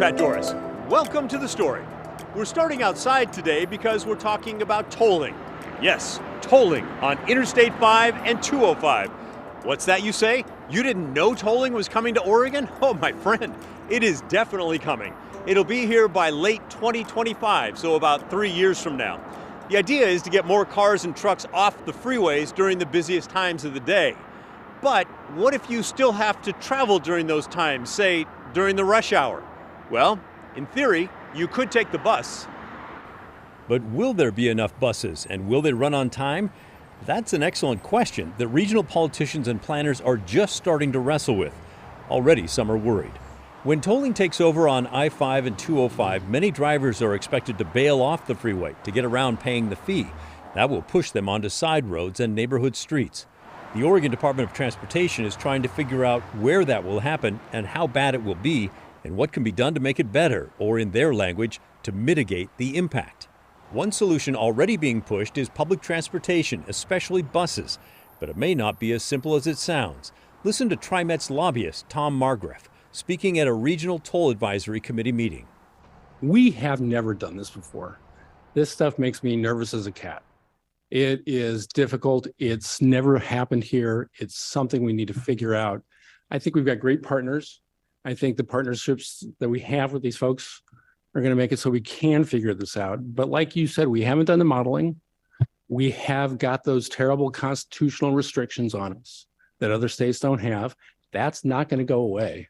Pat Doris. Welcome to the story. We're starting outside today because we're talking about tolling. Yes, tolling on Interstate 5 and 205. What's that you say? You didn't know tolling was coming to Oregon? Oh, my friend, it is definitely coming. It'll be here by late 2025, so about 3 years from now. The idea is to get more cars and trucks off the freeways during the busiest times of the day. But what if you still have to travel during those times, say during the rush hour? Well, in theory, you could take the bus. But will there be enough buses, and will they run on time? That's an excellent question that regional politicians and planners are just starting to wrestle with. Already, some are worried. When tolling takes over on I-5 and 205, many drivers are expected to bail off the freeway to get around paying the fee. That will push them onto side roads and neighborhood streets. The Oregon Department of Transportation is trying to figure out where that will happen and how bad it will be, and what can be done to make it better, or in their language, to mitigate the impact. One solution already being pushed is public transportation, especially buses. But it may not be as simple as it sounds. Listen to TriMet's lobbyist, Tom Margraf, speaking at a regional toll advisory committee meeting. We have never done this before. This stuff makes me nervous as a cat. It is difficult. It's never happened here. It's something we need to figure out. I think we've got great partners. I think the partnerships that we have with these folks are going to make it so we can figure this out. But like you said, we haven't done the modeling. We have got those terrible constitutional restrictions on us that other states don't have. That's not going to go away.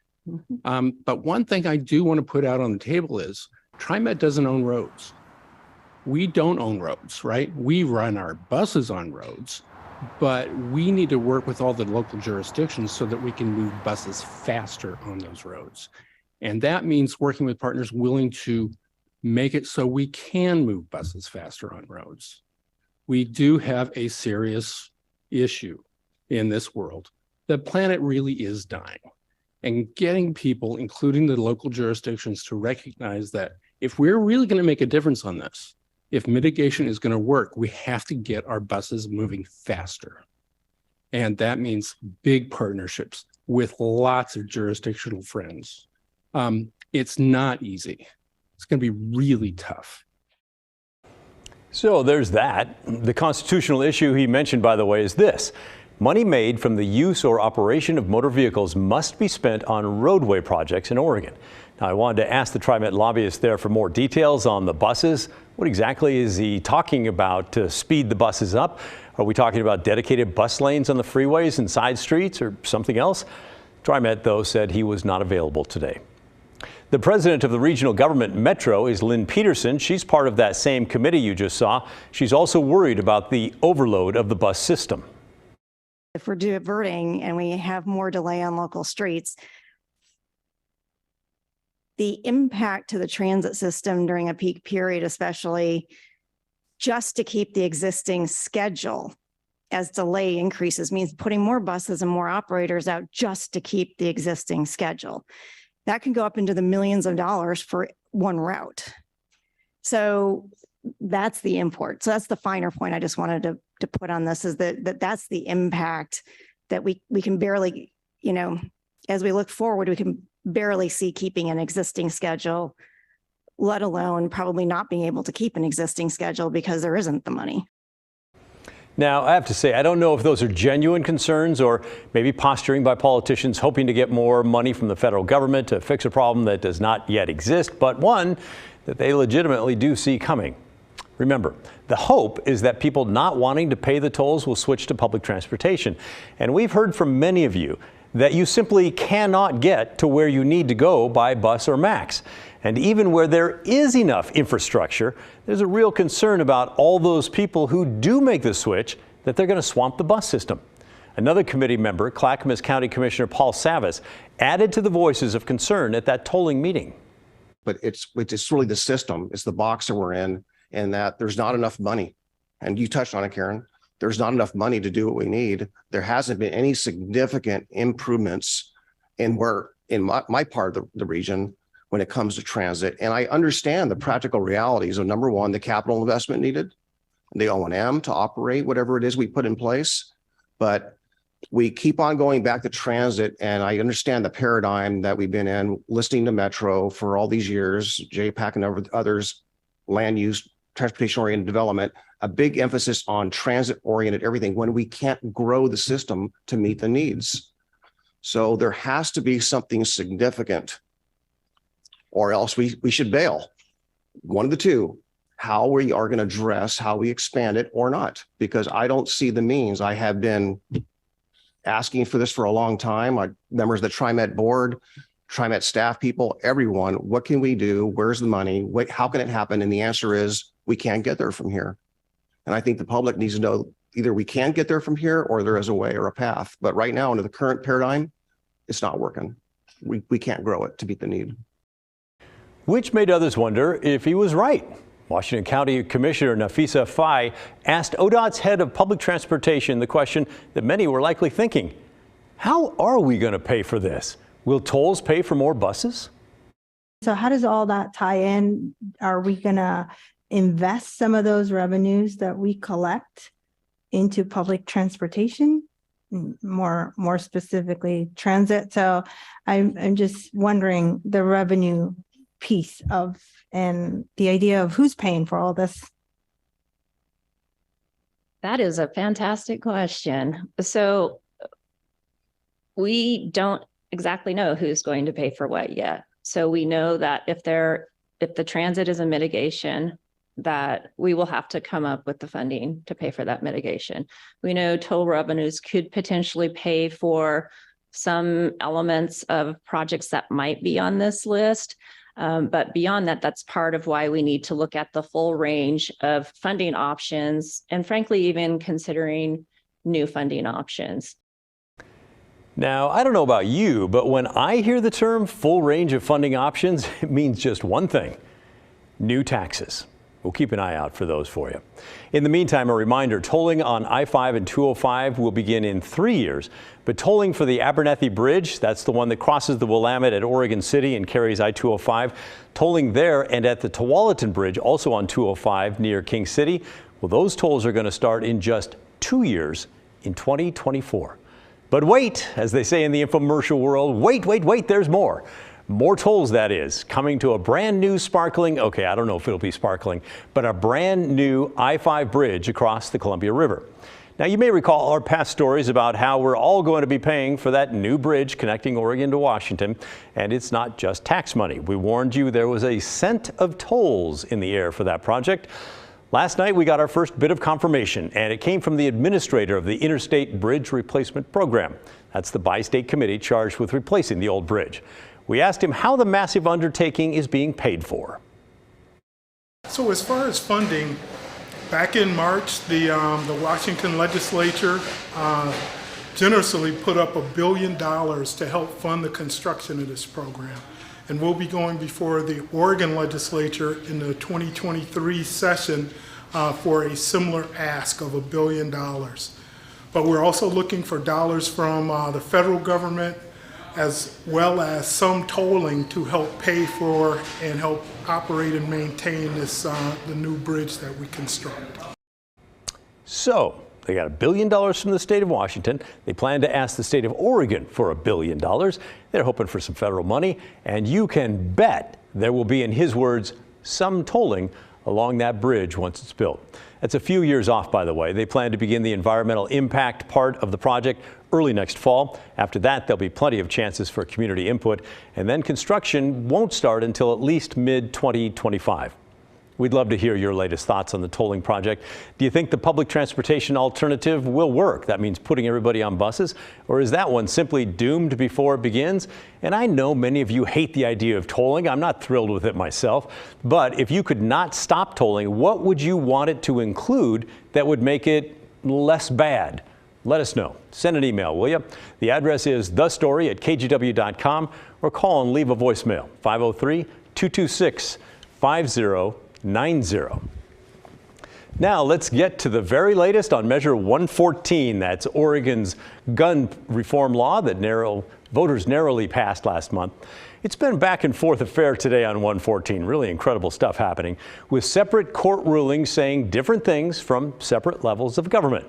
But one thing I do want to put out on the table is TriMet doesn't own roads. We don't own roads, right? We run our buses on roads, but we need to work with all the local jurisdictions so that we can move buses faster on those roads. And that means working with partners willing to make it so we can move buses faster on roads. We do have a serious issue in this world. The planet really is dying. And getting people, including the local jurisdictions, to recognize that if we're really going to make a difference on this, if mitigation is going to work, we have to get our buses moving faster. And that means big partnerships with lots of jurisdictional friends. It's not easy. It's going to be really tough. So there's that. The constitutional issue he mentioned, by the way, is this. Money made from the use or operation of motor vehicles must be spent on roadway projects in Oregon. Now, I wanted to ask the TriMet lobbyist there for more details on the buses. What exactly is he talking about to speed the buses up? Are we talking about dedicated bus lanes on the freeways and side streets or something else? TriMet, though, said he was not available today. The president of the regional government Metro is Lynn Peterson. She's part of that same committee you just saw. She's also worried about the overload of the bus system. If we're diverting and we have more delay on local streets, the impact to the transit system during a peak period, especially just to keep the existing schedule as delay increases, means putting more buses and more operators out just to keep the existing schedule. That can go up into the millions of dollars for one route. So that's the import. So that's the finer point I just wanted to put on this, is that's the impact that we can barely, as we look forward, we can barely see keeping an existing schedule, let alone probably not being able to keep an existing schedule because there isn't the money. Now, I have to say, I don't know if those are genuine concerns or maybe posturing by politicians hoping to get more money from the federal government to fix a problem that does not yet exist, but one that they legitimately do see coming. Remember, the hope is that people not wanting to pay the tolls will switch to public transportation. And we've heard from many of you that you simply cannot get to where you need to go by bus or MAX. And even where there is enough infrastructure, there's a real concern about all those people who do make the switch, that they're going to swamp the bus system. Another committee member, Clackamas County Commissioner Paul Savas, added to the voices of concern at that tolling meeting. But it's really the system, it's the box that we're in, and that there's not enough money. And you touched on it, Karen. There's not enough money to do what we need. There hasn't been any significant improvements in my part of the region when it comes to transit. And I understand the practical realities of, number one, the capital investment needed, the O&M to operate whatever it is we put in place. But we keep on going back to transit, and I understand the paradigm that we've been in, listening to Metro for all these years, JPAC and others, land use, transportation-oriented development, a big emphasis on transit-oriented everything when we can't grow the system to meet the needs. So there has to be something significant, or else we should bail. One of the two, how we are going to address how we expand it or not, because I don't see the means. I have been asking for this for a long time. Members of the TriMet board, TriMet staff people, everyone, what can we do? Where's the money? How can it happen? And the answer is we can't get there from here. And I think the public needs to know either we can get there from here or there is a way or a path. But right now, under the current paradigm, it's not working. We can't grow it to meet the need. Which made others wonder if he was right. Washington County Commissioner Nafisa Fai asked ODOT's head of public transportation the question that many were likely thinking. How are we going to pay for this? Will tolls pay for more buses? So how does all that tie in? Are we going to invest some of those revenues that we collect into public transportation, more specifically transit? So I'm just wondering the revenue piece of and the idea of who's paying for all this. That is a fantastic question. So we don't exactly know who's going to pay for what yet. So we know that if the transit is a mitigation, that we will have to come up with the funding to pay for that mitigation. We know toll revenues could potentially pay for some elements of projects that might be on this list. But beyond that, that's part of why we need to look at the full range of funding options and frankly, even considering new funding options. Now, I don't know about you, but when I hear the term full range of funding options, it means just one thing: new taxes. We'll keep an eye out for those for you. In the meantime, a reminder, tolling on I-5 and 205 will begin in 3 years, but tolling for the Abernethy Bridge, that's the one that crosses the Willamette at Oregon City and carries I-205, tolling there and at the Tualatin Bridge, also on 205 near King City, well, those tolls are going to start in just 2 years in 2024. But wait, as they say in the infomercial world, wait, there's more. More tolls, that is, coming to a brand new sparkling, okay, I don't know if it'll be sparkling, but a brand new I-5 bridge across the Columbia River. Now, you may recall our past stories about how we're all going to be paying for that new bridge connecting Oregon to Washington, and it's not just tax money. We warned you there was a scent of tolls in the air for that project. Last night, we got our first bit of confirmation, and it came from the administrator of the Interstate Bridge Replacement Program. That's the bi-state committee charged with replacing the old bridge. We asked him how the massive undertaking is being paid for. So as far as funding, back in March, the Washington legislature generously put up $1 billion to help fund the construction of this program. And we'll be going before the Oregon legislature in the 2023 session for a similar ask of $1 billion. But we're also looking for dollars from the federal government, as well as some tolling to help pay for and help operate and maintain this the new bridge that we construct. So they got $1 billion from the state of Washington. They plan to ask the state of Oregon for $1 billion. They're hoping for some federal money, and you can bet there will be, in his words, some tolling along that bridge once it's built. That's a few years off, by the way. They plan to begin the environmental impact part of the project early next fall. After that, there'll be plenty of chances for community input, and then construction won't start until at least mid-2025. We'd love to hear your latest thoughts on the tolling project. Do you think the public transportation alternative will work? That means putting everybody on buses, or is that one simply doomed before it begins? And I know many of you hate the idea of tolling. I'm not thrilled with it myself. But if you could not stop tolling, what would you want it to include that would make it less bad? Let us know. Send an email, will you? The address is thestory@kgw.com, or call and leave a voicemail, 503-226-5090. Now let's get to the very latest on Measure 114. That's Oregon's gun reform law that voters narrowly passed last month. It's been back and forth affair today on 114. Really incredible stuff happening, with separate court rulings saying different things from separate levels of government.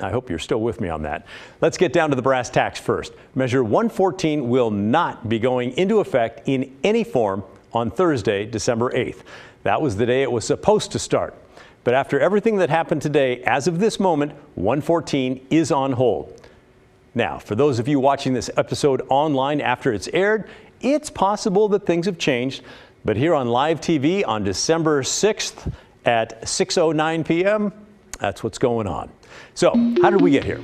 I hope you're still with me on that. Let's get down to the brass tacks first. Measure 114 will not be going into effect in any form on Thursday, December 8th. That was the day it was supposed to start. But after everything that happened today, as of this moment, 114 is on hold. Now, for those of you watching this episode online after it's aired, it's possible that things have changed. But here on live TV on December 6th at 6:09 p.m., that's what's going on. So, how did we get here?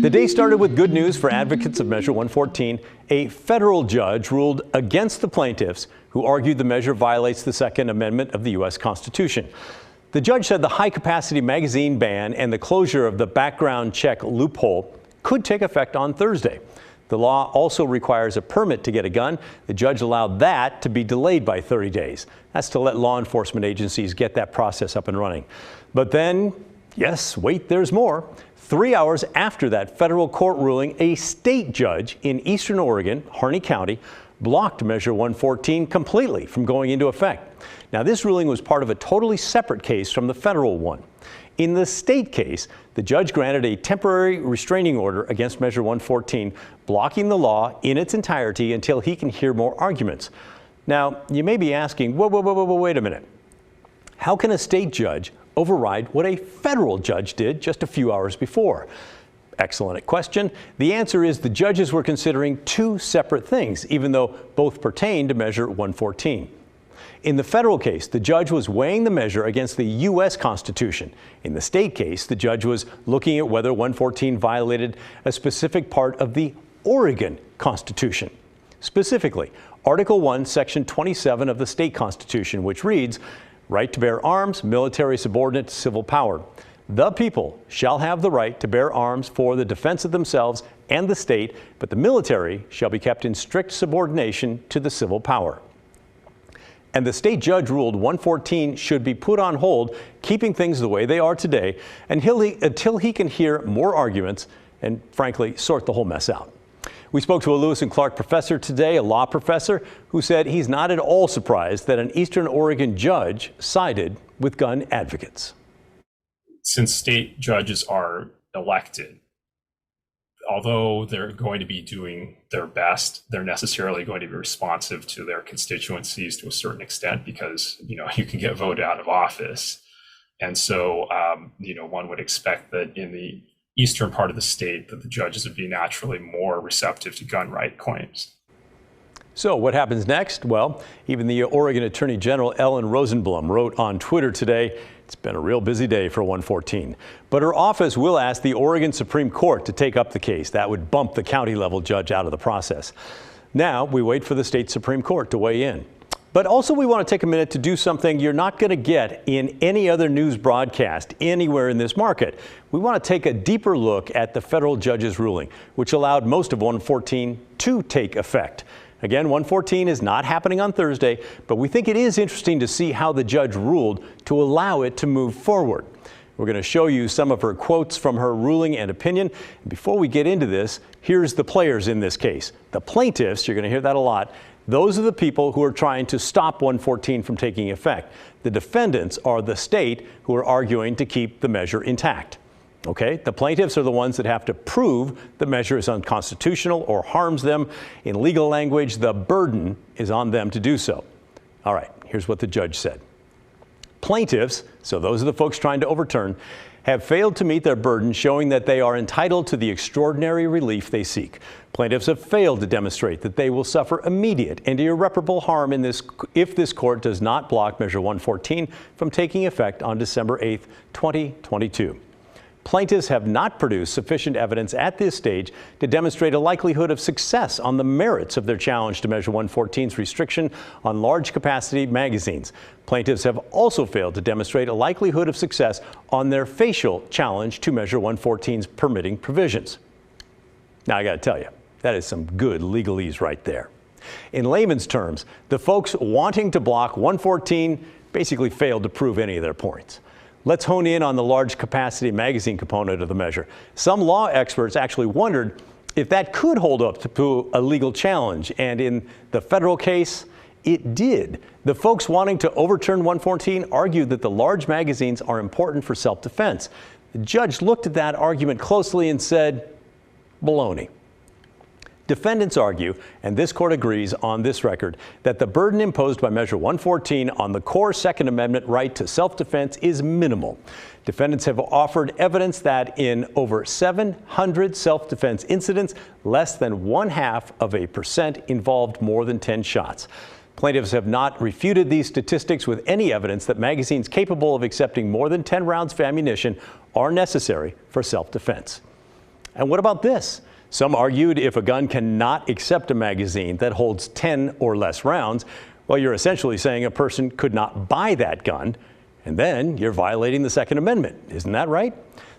The day started with good news for advocates of Measure 114. A federal judge ruled against the plaintiffs who argued the measure violates the Second Amendment of the U.S. Constitution. The judge said the high-capacity magazine ban and the closure of the background check loophole could take effect on Thursday. The law also requires a permit to get a gun. The judge allowed that to be delayed by 30 days. That's to let law enforcement agencies get that process up and running. But then, yes, wait, there's more. 3 hours after that federal court ruling, a state judge in eastern Oregon, Harney County, blocked Measure 114 completely from going into effect. Now, this ruling was part of a totally separate case from the federal one. In the state case, the judge granted a temporary restraining order against Measure 114, blocking the law in its entirety until he can hear more arguments. Now, you may be asking, whoa, wait a minute. How can a state judge override what a federal judge did just a few hours before? Excellent question. The answer is the judges were considering two separate things, even though both pertain to Measure 114. In the federal case, the judge was weighing the measure against the U.S. Constitution. In the state case, the judge was looking at whether 114 violated a specific part of the Oregon Constitution. Specifically, Article 1, Section 27 of the state constitution, which reads, "Right to bear arms, military subordinate to civil power. The people shall have the right to bear arms for the defense of themselves and the state, but the military shall be kept in strict subordination to the civil power." And the state judge ruled 114 should be put on hold, keeping things the way they are today until he can hear more arguments and, frankly, sort the whole mess out. We spoke to a Lewis and Clark professor today, a law professor, who said he's not at all surprised that an Eastern Oregon judge sided with gun advocates. Since state judges are elected, although they're going to be doing their best, they're necessarily going to be responsive to their constituencies to a certain extent because, you can get voted out of office. And so, one would expect that in the eastern part of the state that the judges would be naturally more receptive to gun right claims. So what happens next? Well, even the Oregon Attorney General Ellen Rosenblum wrote on Twitter today, "It's been a real busy day for 114. But her office will ask the Oregon Supreme Court to take up the case. That would bump the county level judge out of the process. Now we wait for the state Supreme Court to weigh in. But also we want to take a minute to do something you're not going to get in any other news broadcast anywhere in this market. We want to take a deeper look at the federal judge's ruling, which allowed most of 114 to take effect. Again, 114 is not happening on Thursday, but we think it is interesting to see how the judge ruled to allow it to move forward. We're going to show you some of her quotes from her ruling and opinion. Before we get into this, here's the players in this case. The plaintiffs, you're going to hear that a lot. Those are the people who are trying to stop 114 from taking effect. The defendants are the state who are arguing to keep the measure intact. Okay, the plaintiffs are the ones that have to prove the measure is unconstitutional or harms them. In legal language, the burden is on them to do so. All right, here's what the judge said. Plaintiffs, so those are the folks trying to overturn, have failed to meet their burden, showing that they are entitled to the extraordinary relief they seek. Plaintiffs have failed to demonstrate that they will suffer immediate and irreparable harm if this court does not block Measure 114 from taking effect on December 8th, 2022. Plaintiffs have not produced sufficient evidence at this stage to demonstrate a likelihood of success on the merits of their challenge to Measure 114's restriction on large capacity magazines. Plaintiffs have also failed to demonstrate a likelihood of success on their facial challenge to Measure 114's permitting provisions. Now, I got to tell you, that is some good legalese right there. In layman's terms, the folks wanting to block 114 basically failed to prove any of their points. Let's hone in on the large capacity magazine component of the measure. Some law experts actually wondered if that could hold up to a legal challenge, and in the federal case, it did. The folks wanting to overturn 114 argued that the large magazines are important for self-defense. The judge looked at that argument closely and said, baloney. Defendants argue, and this court agrees on this record, that the burden imposed by Measure 114 on the core Second Amendment right to self-defense is minimal. Defendants have offered evidence that in over 700 self-defense incidents, less than 0.5% involved more than 10 shots. Plaintiffs have not refuted these statistics with any evidence that magazines capable of accepting more than 10 rounds of ammunition are necessary for self-defense. And what about this? Some argued if a gun cannot accept a magazine that holds 10 or less rounds, well, you're essentially saying a person could not buy that gun, and then you're violating the Second Amendment. Isn't that right?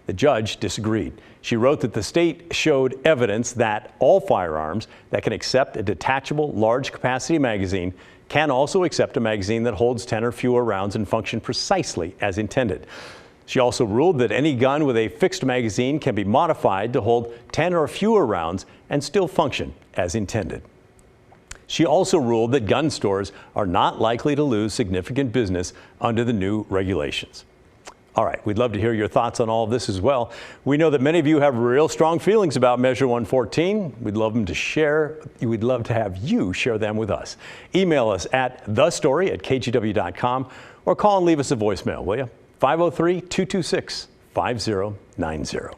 The judge disagreed. She wrote that the state showed evidence that all firearms that can accept a detachable large capacity magazine can also accept a magazine that holds 10 or fewer rounds and function precisely as intended. She also ruled that any gun with a fixed magazine can be modified to hold 10 or fewer rounds and still function as intended. She also ruled that gun stores are not likely to lose significant business under the new regulations. All right, we'd love to hear your thoughts on all of this as well. We know that many of you have real strong feelings about Measure 114. We'd love them to share. We'd love to have you share them with us. Email us at thestory@kgw.com or call and leave us a voicemail, will you? 503-226-5090.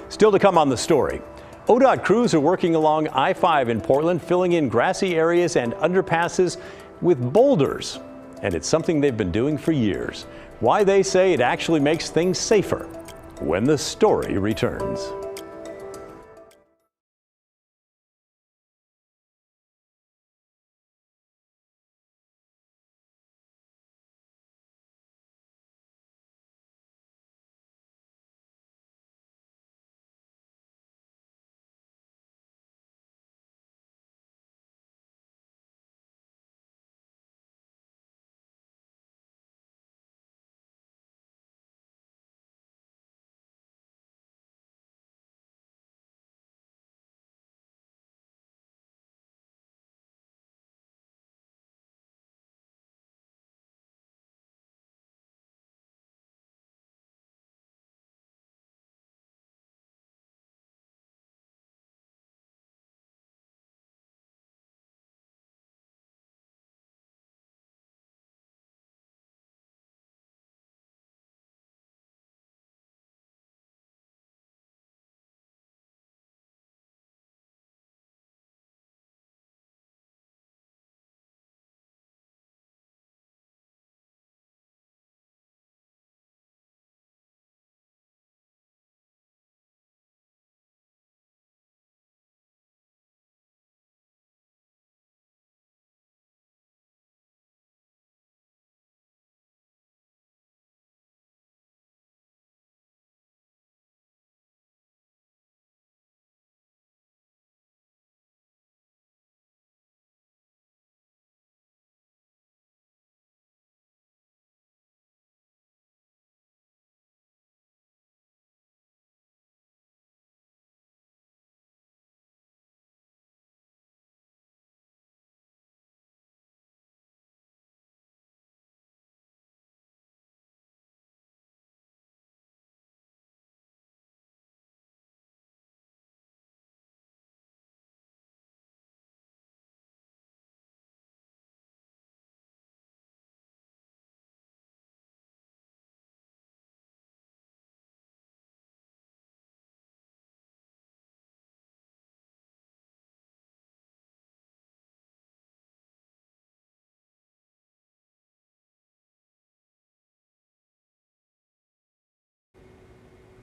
Still to come on The Story. ODOT crews are working along I-5 in Portland, filling in grassy areas and underpasses with boulders. And it's something they've been doing for years. Why they say it actually makes things safer when The Story returns.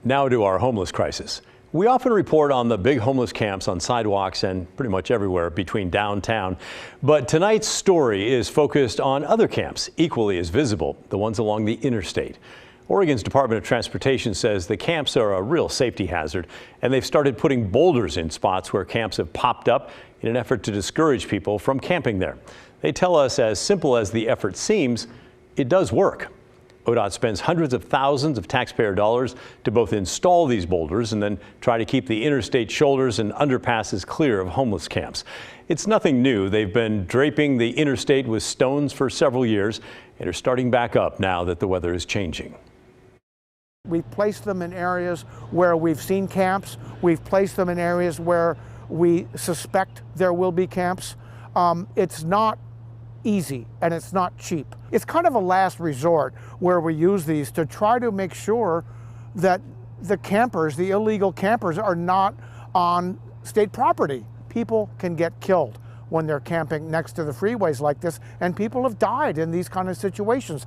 Now to our homeless crisis. We often report on the big homeless camps on sidewalks and pretty much everywhere between downtown. But tonight's story is focused on other camps equally as visible, the ones along the interstate. Oregon's Department of Transportation says the camps are a real safety hazard, and they've started putting boulders in spots where camps have popped up in an effort to discourage people from camping there. They tell us, as simple as the effort seems, it does work. ODOT spends hundreds of thousands of taxpayer dollars to both install these boulders and then try to keep the interstate shoulders and underpasses clear of homeless camps. It's nothing new. They've been draping the interstate with stones for several years and are starting back up now that the weather is changing. We've placed them in areas where we've seen camps. We've placed them in areas where we suspect there will be camps. It's not easy and it's not cheap. It's kind of a last resort where we use these to try to make sure that the campers, the illegal campers, are not on state property. People can get killed when they're camping next to the freeways like this, and people have died in these kind of situations.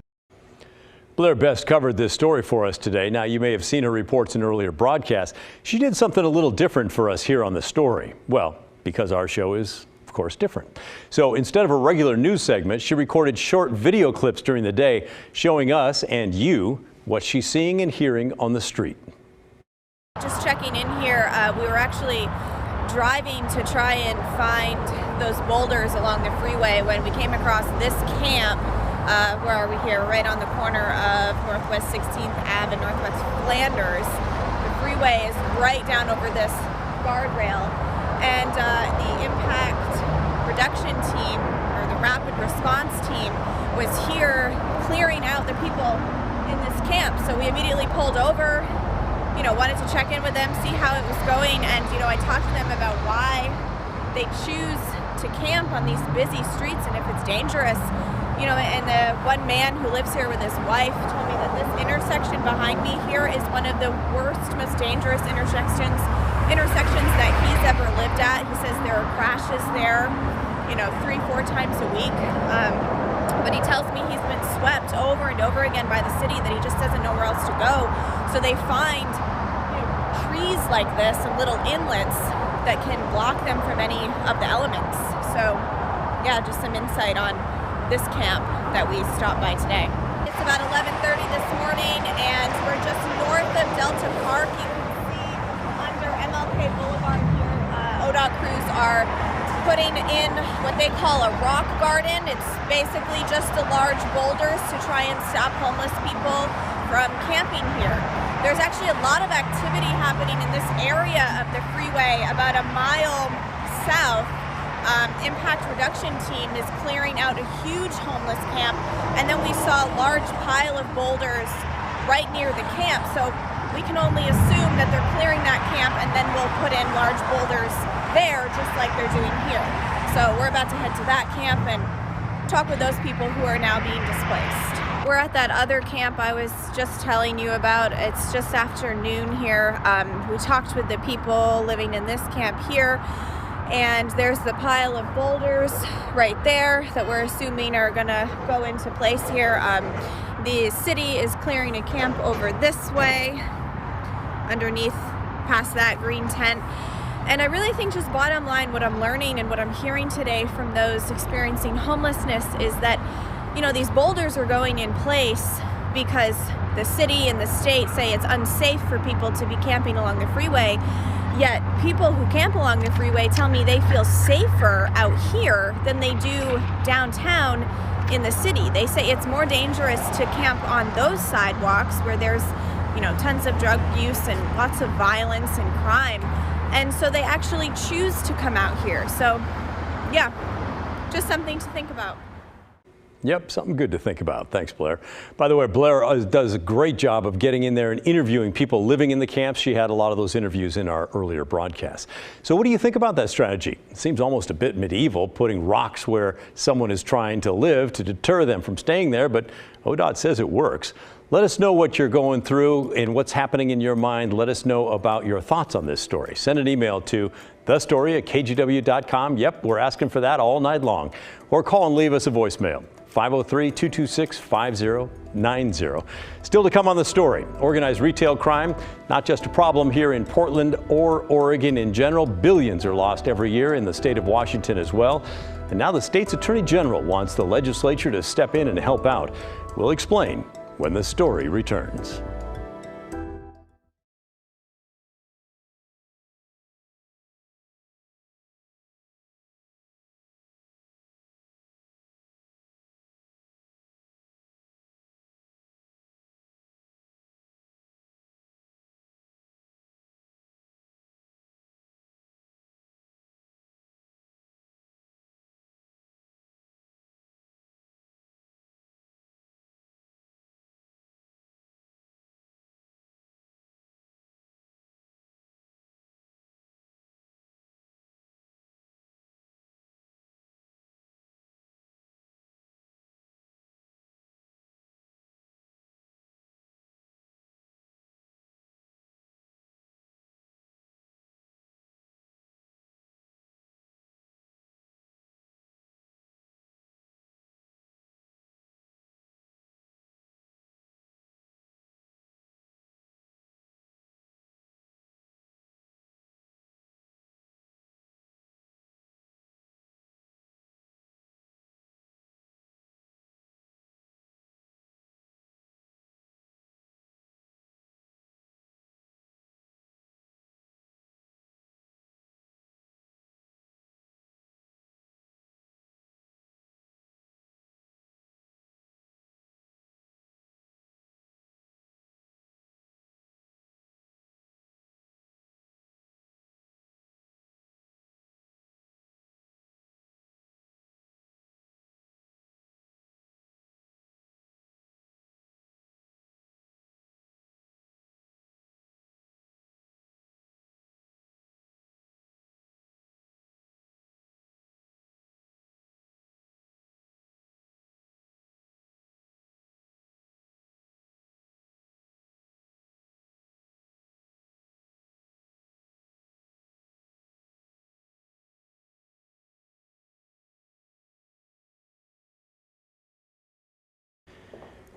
Blair Best covered this story for us today. Now, you may have seen her reports in earlier broadcasts. She did something a little different for us here on The Story. Well, because our show is, of course, different. So instead of a regular news segment, she recorded short video clips during the day showing us and you what she's seeing and hearing on the street. Just checking in here, we were actually driving to try and find those boulders along the freeway when we came across this camp. Where are we here? Right on the corner of Northwest 16th Ave and Northwest Flanders. The freeway is right down over this guardrail. And the impact reduction team, or the rapid response team, was here clearing out the people in this camp. So we immediately pulled over, wanted to check in with them, see how it was going. And, I talked to them about why they choose to camp on these busy streets and if it's dangerous. And the one man who lives here with his wife told me that this intersection behind me here is one of the worst, most dangerous intersections that he's ever lived at. He says there are crashes there, 3-4 times a week. But he tells me he's been swept over and over again by the city, that he just doesn't know where else to go. So they find trees like this and little inlets that can block them from any of the elements. So yeah, just some insight on this camp that we stopped by today. It's about 11:30 this morning and we're just north of Delta Park. You can see under MLK Boulevard here, ODOT crews are putting in what they call a rock garden. It's basically just the large boulders to try and stop homeless people from camping here. There's actually a lot of activity happening in this area of the freeway about a mile south. Impact reduction team is clearing out a huge homeless camp, and then we saw a large pile of boulders right near the camp. So we can only assume that they're clearing that camp and then we'll put in large boulders there just like they're doing here. So we're about to head to that camp and talk with those people who are now being displaced. We're at that other camp I was just telling you about. It's just after noon here. We talked with the people living in this camp here. And there's the pile of boulders right there that we're assuming are gonna go into place here. The city is clearing a camp over this way, underneath, past that green tent. And I really think, just bottom line, what I'm learning and what I'm hearing today from those experiencing homelessness is that, these boulders are going in place because the city and the state say it's unsafe for people to be camping along the freeway. Yet people who camp along the freeway tell me they feel safer out here than they do downtown in the city. They say it's more dangerous to camp on those sidewalks where there's, tons of drug use and lots of violence and crime. And so they actually choose to come out here. So yeah, just something to think about. Yep, something good to think about. Thanks, Blair. By the way, Blair does a great job of getting in there and interviewing people living in the camps. She had a lot of those interviews in our earlier broadcasts. So what do you think about that strategy? It seems almost a bit medieval, putting rocks where someone is trying to live to deter them from staying there, but ODOT says it works. Let us know what you're going through and what's happening in your mind. Let us know about your thoughts on this story. Send an email to thestory@kgw.com. Yep, we're asking for that all night long. Or call and leave us a voicemail. 503-226-5090. Still to come on The Story, organized retail crime, not just a problem here in Portland or Oregon in general. Billions are lost every year in the state of Washington as well. And now the state's attorney general wants the legislature to step in and help out. We'll explain when The Story returns.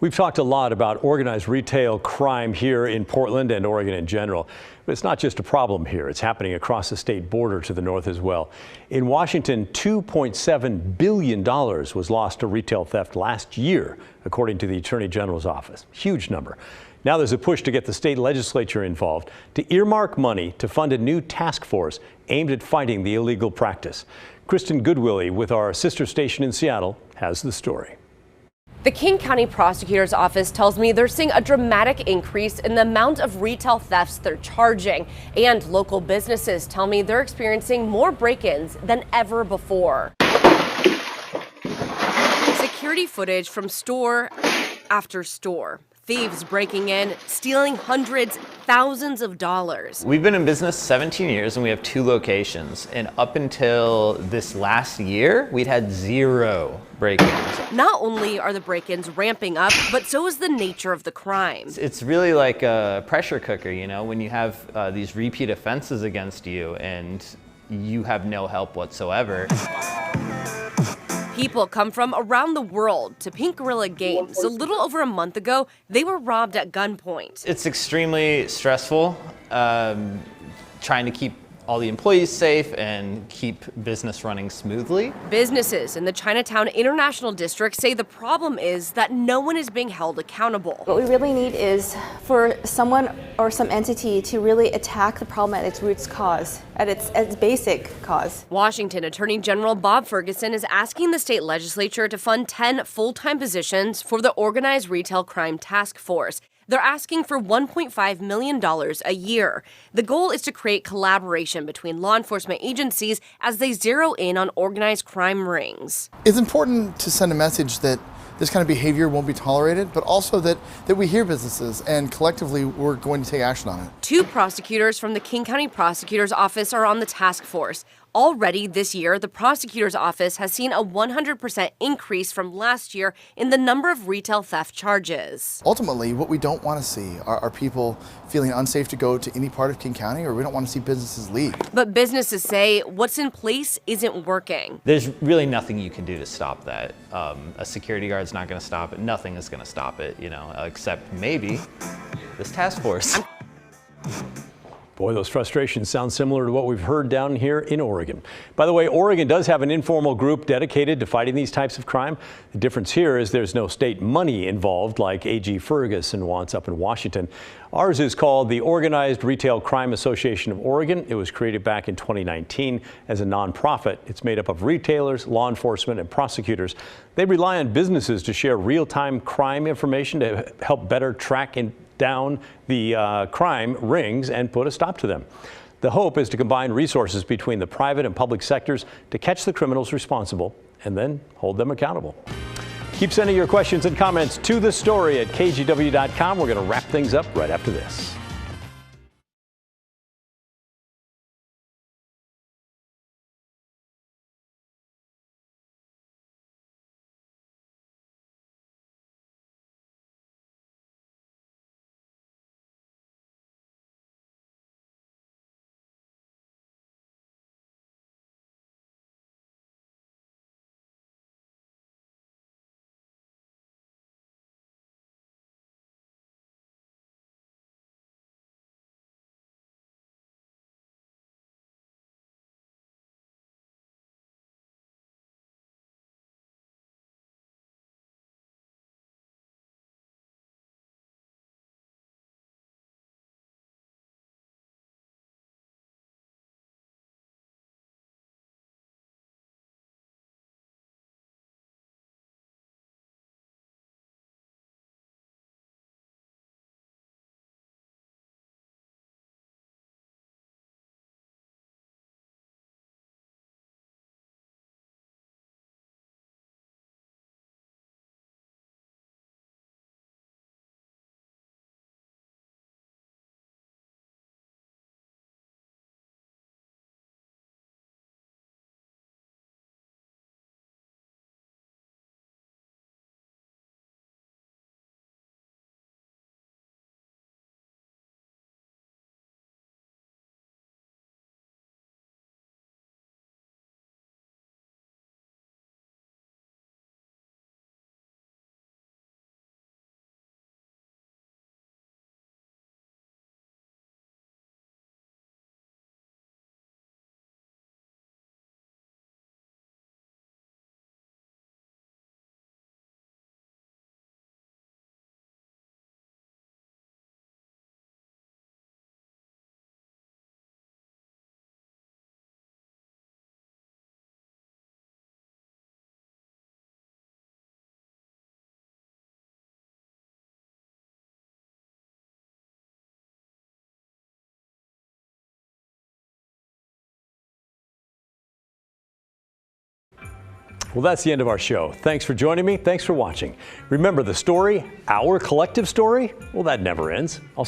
We've talked a lot about organized retail crime here in Portland and Oregon in general. But it's not just a problem here. It's happening across the state border to the north as well. In Washington, $2.7 billion was lost to retail theft last year, according to the Attorney General's office. Huge number. Now there's a push to get the state legislature involved to earmark money to fund a new task force aimed at fighting the illegal practice. Kristen Goodwillie with our sister station in Seattle has the story. The King County Prosecutor's Office tells me they're seeing a dramatic increase in the amount of retail thefts they're charging. And local businesses tell me they're experiencing more break-ins than ever before. Security footage from store after store. Thieves breaking in, stealing hundreds, thousands of dollars. We've been in business 17 years and we have 2 locations. And up until this last year, we'd had 0 break-ins. Not only are the break-ins ramping up, but so is the nature of the crime. It's really like a pressure cooker, you know, when you have these repeat offenses against you and you have no help whatsoever. People come from around the world to Pink Gorilla Games. A little over a month ago, they were robbed at gunpoint. It's extremely stressful trying to keep all the employees safe and keep business running smoothly. Businesses in the Chinatown International District say the problem is that no one is being held accountable. What we really need is for someone or some entity to really attack the problem at its roots cause, at its basic cause. Washington Attorney General Bob Ferguson is asking the state legislature to fund 10 full-time positions for the Organized Retail Crime Task Force. They're asking for $1.5 million a year. The goal is to create collaboration between law enforcement agencies as they zero in on organized crime rings. It's important to send a message that this kind of behavior won't be tolerated, but also that we hear businesses and collectively we're going to take action on it. 2 prosecutors from the King County Prosecutor's Office are on the task force. Already this year, the prosecutor's office has seen a 100% increase from last year in the number of retail theft charges. Ultimately, what we don't want to see are people feeling unsafe to go to any part of King County, or we don't want to see businesses leave. But businesses say what's in place isn't working. There's really nothing you can do to stop that. A security guard's not going to stop it. Nothing is going to stop it, you know, except maybe this task force. Boy, those frustrations sound similar to what we've heard down here in Oregon. By the way, Oregon does have an informal group dedicated to fighting these types of crime. The difference here is there's no state money involved like AG Ferguson wants up in Washington. Ours is called the Organized Retail Crime Association of Oregon. It was created back in 2019 as a nonprofit. It's made up of retailers, law enforcement, and prosecutors. They rely on businesses to share real-time crime information to help better track down the crime rings and put a stop to them. The hope is to combine resources between the private and public sectors to catch the criminals responsible and then hold them accountable. Keep sending your questions and comments to the story at kgw.com. We're going to wrap things up right after this. Well, that's the end of our show. Thanks for joining me. Thanks for watching. Remember, the story, our collective story, well, that never ends. I'll